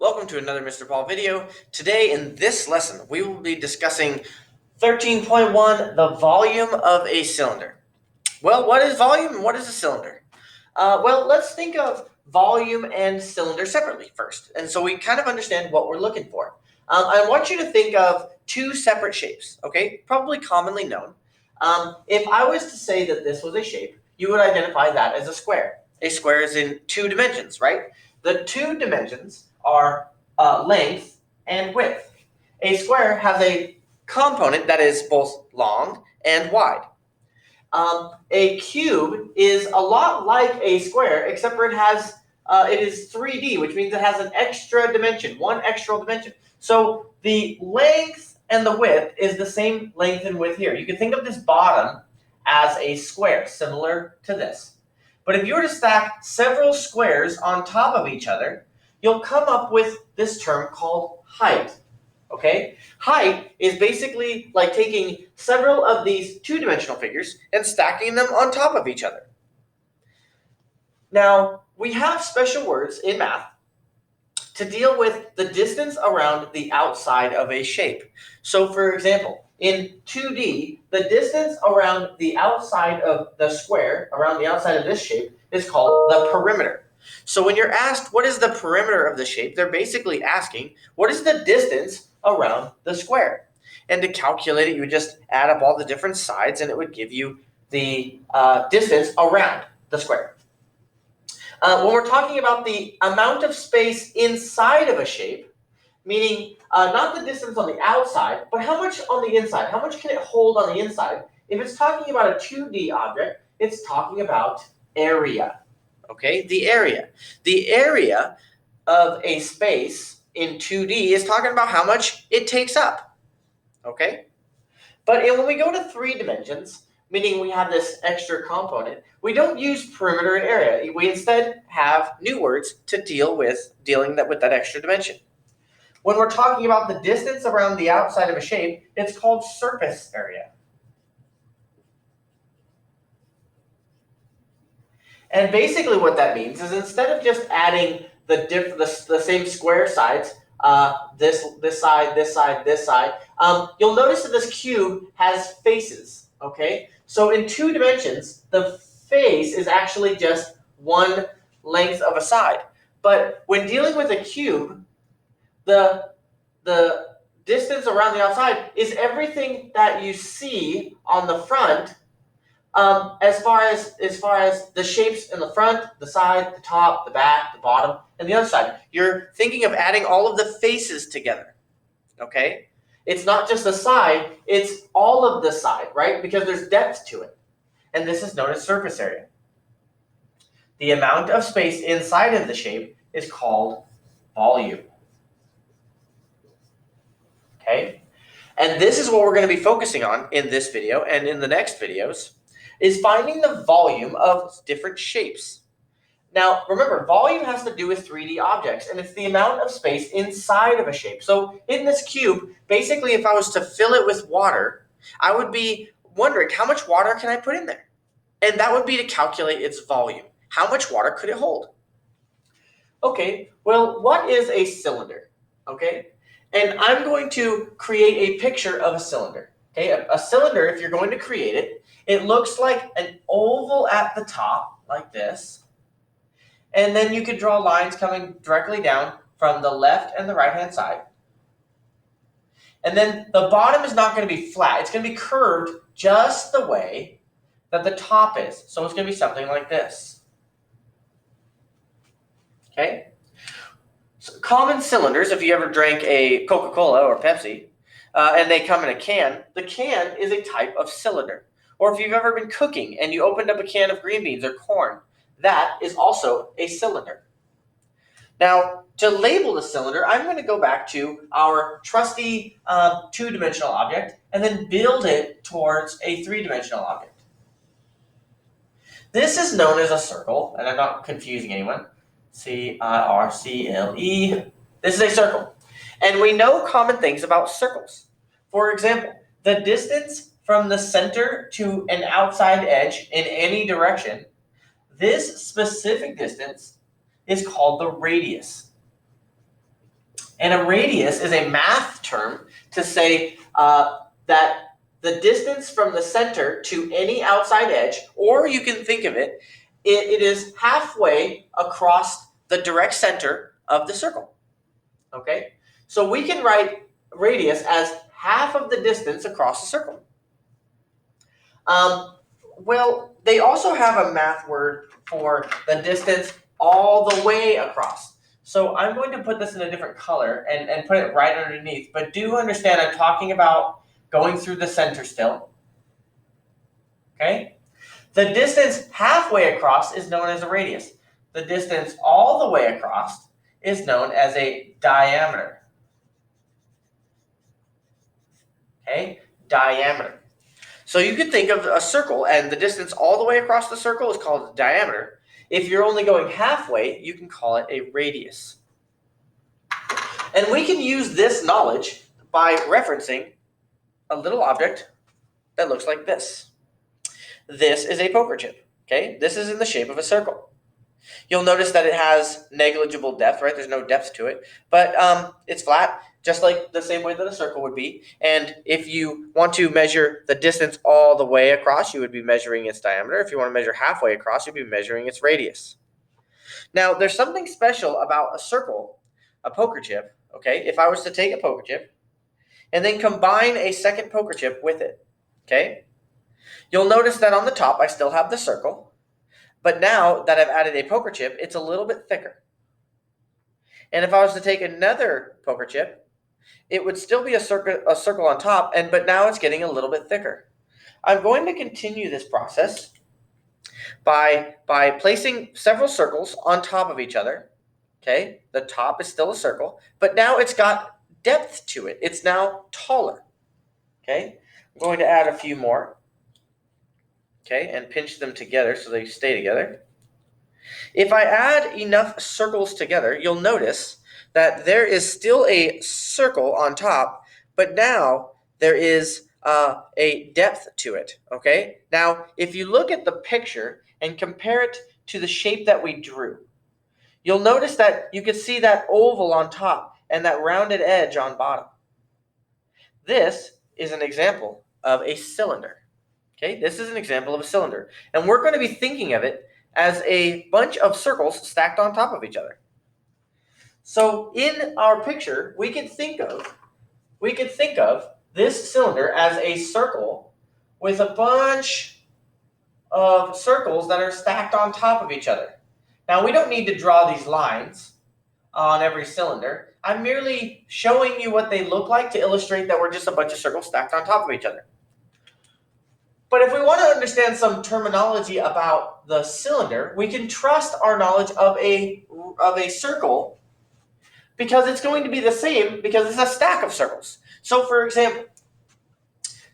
Welcome to another Mr. Paul video. Today in this lesson, we will be discussing 13.1, the volume of a cylinder. Well, what is volume and what is a cylinder? Let's think of volume and cylinder separately first. And so we kind of understand what we're looking for. I want you to think of two separate shapes, okay? Probably commonly known. If I was to say that this was a shape, you would identify that as a square. A square is in two dimensions, right? The two dimensions are length and width. A square has a component that is both long and wide. A cube is a lot like a square, except for it is 3D, which means it has an extra dimension, one extra dimension. So the length and the width is the same length and width here. You can think of this bottom as a square, similar to this. But if you were to stack several squares on top of each other, you'll come up with this term called height. Okay? Height is basically like taking several of these two-dimensional figures and stacking them on top of each other. Now, we have special words in math to deal with the distance around the outside of a shape. So, for example, in 2D, the distance around the outside of the square, around the outside of this shape, is called the perimeter. So when you're asked what is the perimeter of the shape, they're basically asking what is the distance around the square. And to calculate it, you would just add up all the different sides and it would give you the distance around the square. When we're talking about the amount of space inside of a shape, meaning not the distance on the outside, but how much on the inside, how much can it hold on the inside? If it's talking about a 2D object, it's talking about area. Okay, the area. The area of a space in 2D is talking about how much it takes up. Okay? But when we go to 3 dimensions, meaning we have this extra component, we don't use perimeter and area. We instead have new words to dealing with that extra dimension. When we're talking about the distance around the outside of a shape, it's called surface area. And basically what that means is instead of just adding the same square sides, this side, this side, this side, you'll notice that this cube has faces, okay? So in 2 dimensions, the face is actually just one length of a side. But when dealing with a cube, the distance around the outside is everything that you see on the front. As far as the shapes in the front, the side, the top, the back, the bottom, and the other side. You're thinking of adding all of the faces together, okay? It's not just the side, it's all of the side, right? Because there's depth to it. And this is known as surface area. The amount of space inside of the shape is called volume. Okay? And this is what we're going to be focusing on in this video and in the next videos. Is finding the volume of different shapes. Now, remember, volume has to do with 3D objects, and it's the amount of space inside of a shape. So in this cube, basically, if I was to fill it with water, I would be wondering, how much water can I put in there? And that would be to calculate its volume. How much water could it hold? Okay, well, what is a cylinder? Okay, and I'm going to create a picture of a cylinder. Okay, a cylinder, if you're going to create it, it looks like an oval at the top, like this. And then you could draw lines coming directly down from the left and the right-hand side. And then the bottom is not going to be flat. It's going to be curved just the way that the top is. So it's going to be something like this. Okay? So common cylinders, if you ever drank a Coca-Cola or Pepsi, and they come in a can, the can is a type of cylinder. Or if you've ever been cooking and you opened up a can of green beans or corn, that is also a cylinder. Now, to label the cylinder, I'm going to go back to our trusty 2-dimensional object and then build it towards a 3-dimensional object. This is known as a circle, and I'm not confusing anyone. C-I-R-C-L-E. This is a circle. And we know common things about circles. For example, the distance from the center to an outside edge in any direction, this specific distance is called the radius. And a radius is a math term to say that the distance from the center to any outside edge, or you can think of it, it is halfway across the direct center of the circle. Okay? So we can write radius as half of the distance across the circle. Well, they also have a math word for the distance all the way across. So I'm going to put this in a different color and put it right underneath. But do understand I'm talking about going through the center still. Okay? The distance halfway across is known as a radius. The distance all the way across is known as a diameter. Okay? Diameter. So you could think of a circle, and the distance all the way across the circle is called a diameter. If you're only going halfway, you can call it a radius. And we can use this knowledge by referencing a little object that looks like this. This is a poker chip. Okay, this is in the shape of a circle. You'll notice that it has negligible depth, right? There's no depth to it, but it's flat, just like the same way that a circle would be. And if you want to measure the distance all the way across, you would be measuring its diameter. If you want to measure halfway across, you'd be measuring its radius. Now, there's something special about a circle, a poker chip, okay? If I was to take a poker chip and then combine a second poker chip with it, okay? You'll notice that on the top, I still have the circle. But now that I've added a poker chip, it's a little bit thicker. And if I was to take another poker chip, it would still be a circle on top, but now it's getting a little bit thicker. I'm going to continue this process by placing several circles on top of each other. Okay, the top is still a circle, but now it's got depth to it. It's now taller. Okay, I'm going to add a few more. Okay, and pinch them together so they stay together. If I add enough circles together, you'll notice that there is still a circle on top, but now there is a depth to it, okay? Now, if you look at the picture and compare it to the shape that we drew, you'll notice that you can see that oval on top and that rounded edge on bottom. This is an example of a cylinder. Okay, this is an example of a cylinder. And we're going to be thinking of it as a bunch of circles stacked on top of each other. So in our picture, we could think of this cylinder as a circle with a bunch of circles that are stacked on top of each other. Now, we don't need to draw these lines on every cylinder. I'm merely showing you what they look like to illustrate that we're just a bunch of circles stacked on top of each other. But if we want to understand some terminology about the cylinder, we can trust our knowledge of a circle because it's going to be the same because it's a stack of circles. So for example,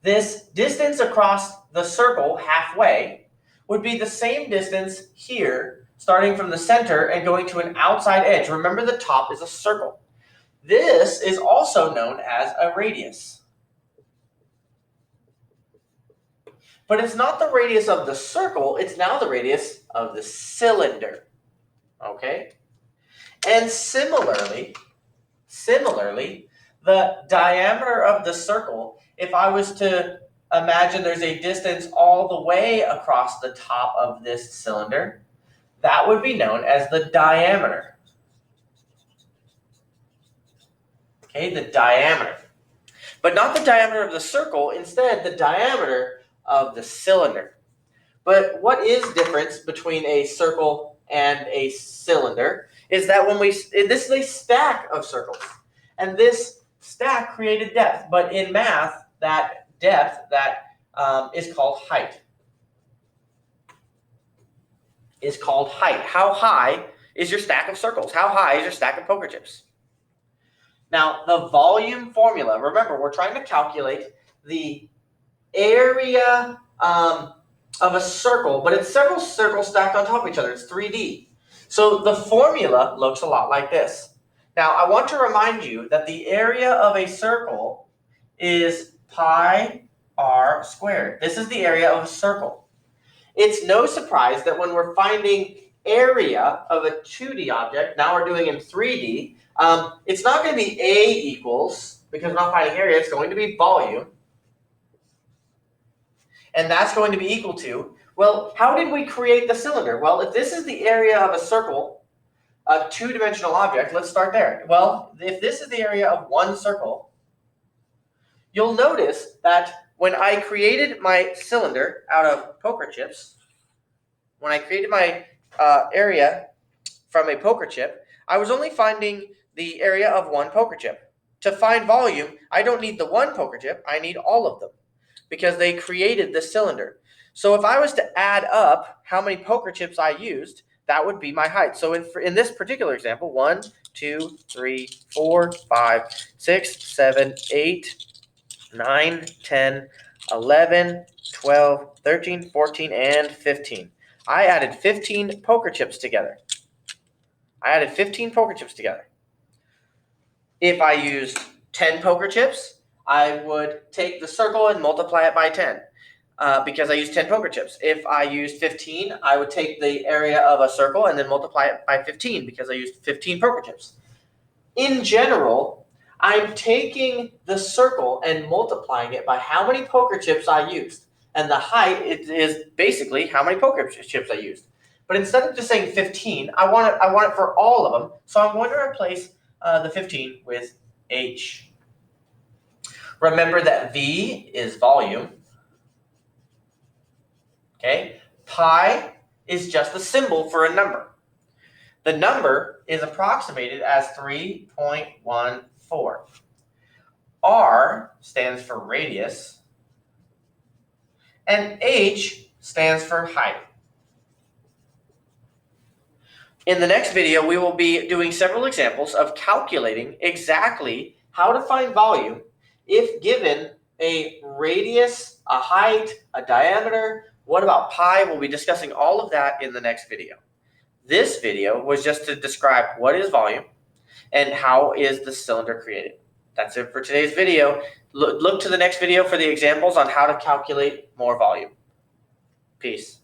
this distance across the circle halfway would be the same distance here, starting from the center and going to an outside edge. Remember, the top is a circle. This is also known as a radius. But it's not the radius of the circle, it's now the radius of the cylinder. Okay? And similarly, the diameter of the circle, if I was to imagine there's a distance all the way across the top of this cylinder, that would be known as the diameter. Okay, the diameter. But not the diameter of the circle, instead the diameter of the cylinder. But what is difference between a circle and a cylinder is that this is a stack of circles, and this stack created depth. But in math, that depth is called height. Is called height. How high is your stack of circles? How high is your stack of poker chips? Now, the volume formula. Remember, we're trying to calculate the area of a circle, but it's several circles stacked on top of each other. It's 3D. So the formula looks a lot like this. Now, I want to remind you that the area of a circle is pi r squared. This is the area of a circle. It's no surprise that when we're finding area of a 2D object, now we're doing in 3D, it's not going to be A equals, because we're not finding area, it's going to be volume. And that's going to be equal to, well, how did we create the cylinder? Well, if this is the area of a circle, a two-dimensional object, let's start there. Well, if this is the area of one circle, you'll notice that when I created my cylinder out of poker chips, when I created my area from a poker chip, I was only finding the area of one poker chip. To find volume, I don't need the one poker chip, I need all of them, because they created the cylinder. So if I was to add up how many poker chips I used, that would be my height. So in this particular example, 1, 2, 3, 4, 5, 6, 7, 8, 9, 10, 11, 12, 13, 14, and 15. I added 15 poker chips together. If I used 10 poker chips, I would take the circle and multiply it by 10 because I used 10 poker chips. If I used 15, I would take the area of a circle and then multiply it by 15 because I used 15 poker chips. In general, I'm taking the circle and multiplying it by how many poker chips I used. And the height is basically how many poker chips I used. But instead of just saying 15, I want it for all of them. So I'm going to replace the 15 with H. Remember that V is volume. Okay? Pi is just the symbol for a number. The number is approximated as 3.14. R stands for radius, and H stands for height. In the next video, we will be doing several examples of calculating exactly how to find volume if given a radius, a height, a diameter. What about pi? We'll be discussing all of that in the next video. This video was just to describe what is volume and how is the cylinder created. That's it for today's video. Look to the next video for the examples on how to calculate more volume. Peace.